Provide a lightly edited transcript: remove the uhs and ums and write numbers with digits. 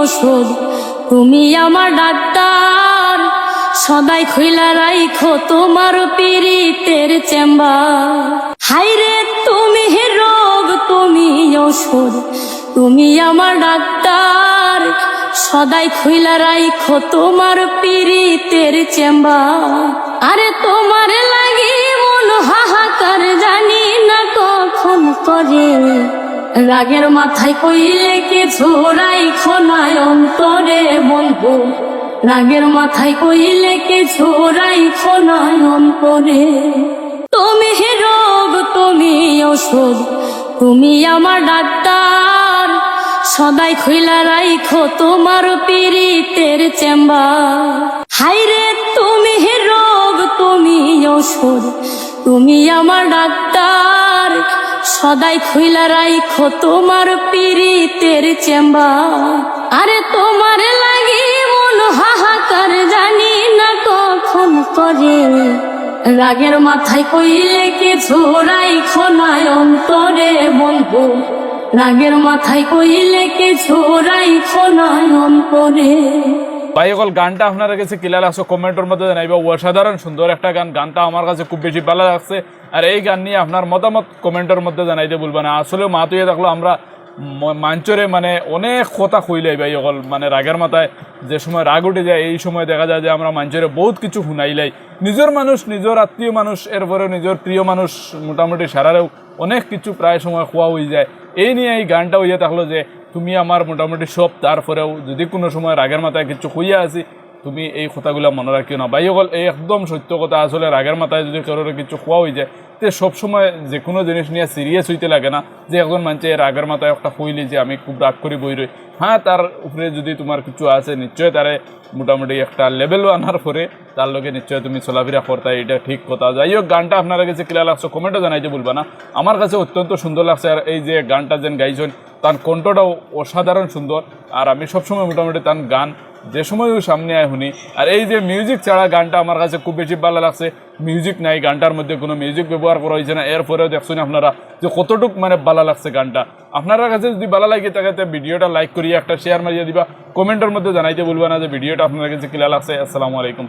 ঔষধ, তুমি আমার ডাক্তার। সদাই খুইলা রাইখো তোমার পীড়িতের চেম্বার। হাইরে তুমি রোগ, তুমি ঔষধ, তুমি আমার ডাক্তার। সদাই খুইলা রাইখো তোমার পীড়িতের চেম্বার। আরে তোমার লাগি মন হাহাকার, জানি না কখন করে। রাগের মাথায় কইলে কিছু রাইখো না অন্তরে বন্ধু। রাগের মাথায় কইলে কিছু রাইখো না অন্তরে। তুমি রোগ, তুমি ঔষধ, তুমি আমার ডাক্তার। সদাই খুইলা রাইখো তোমার পীড়িতের চেম্বার। হাইরে তুমি রোগ, তুমি ঔষধ, তুমি আমার ডাক্তার। সদাই খুইলা রাইখো তোমার পীড়িতের চেম্বার। আরে তোমার লাগি মন হাহাকার, জানি না কখন করে। রাগের মাথায় কইলে কিছু রাইখো না অন্তরে বন্ধু। রাগের মাথায় কইলে কিছু রাইখো না অন্তরে। ভাই সকল গানটা আপনার কাছে কিলা লাগছে কমেন্টের মধ্যে জানাইবা। অসাধারণ সুন্দর একটা গান, গানটা আমার কাছে খুব বেশি ভালো লাগছে। আর এই গান নিয়ে আপনার মতামত কমেন্টের মধ্যে জানাইতে বলবেন না। আসলে মাতুয়ে থাকলো আমরা মঞ্চরে মানে অনেক কথা কইলাই ভাই সকল, মানে রাগের মাথায় যে সময় রাগ উঠে যায় এই সময় দেখা যায় যে আমরা মঞ্চরে বহুত কিছু শুনাইলাই। নিজের মানুষ, নিজের আত্মীয় মানুষ, এরপরে নিজের প্রিয় মানুষ, মোটামুটি সারারেও অনেক কিছু প্রায় সময় খোয়া হয়ে যায়। এই নিয়ে এই গানটা হইয়া থাকলো যে তুমি আমার মোটামুটি সব। তারপরেও যদি কোনো সময় রাগের মাথায় কিছু হইয়া আছি, তুমি এই কথাগুলো মনে রাখিও না ভাই সকল। এই একদম সত্য কথা। আসলে রাগের মাথায় যদি কারোর কিছু খোয়া হয়ে যায়, তো সবসময় যে কোনো জিনিস নিয়ে সিরিয়াস হইতে লাগে না। যে একজন মানুষে রাগের মাথায় একটা হইলি যে আমি খুব রাগ করি বই রই, হ্যাঁ তার উপরে যদি তোমার কিছু আছে নিশ্চয় তারে মোটামুটি একটা লেভেলও আনার পরে তার লগে নিশ্চয় তুমি চলাফেরা করতে, এটা ঠিক কথা। যাই হোক গানটা আপনারা কাছে ক্লিয়ার লাগছে কমেন্টে জানাইতে বলবা না। আমার কাছে অত্যন্ত সুন্দর লাগছে। আর এই যে গানটা যেন গাইছেন তার কণ্ঠটাও অসাধারণ সুন্দর। আর আমি সবসময় মোটামুটি তার গান যে সময়ও সামনে আয় শুনি। আর এই যে মিউজিক ছাড়া গানটা আমার কাছে খুব বেশি ভালো লাগছে। মিউজিক নাই, গানটার মধ্যে কোনো মিউজিক ব্যবহার করা হয়েছে না। এরপরেও দেখছেন আপনারা যে কতটুক মানে ভালো লাগছে গানটা। আপনার কাছে যদি ভালো লাগে তাকে ভিডিওটা লাইক করিয়ে একটা শেয়ার মারিয়ে দিবা। কমেন্টের মধ্যে জানাইতে বলবা না যে ভিডিওটা আপনার কাছে ক্লিয়ার লাগছে। আসসালামু আলাইকুম।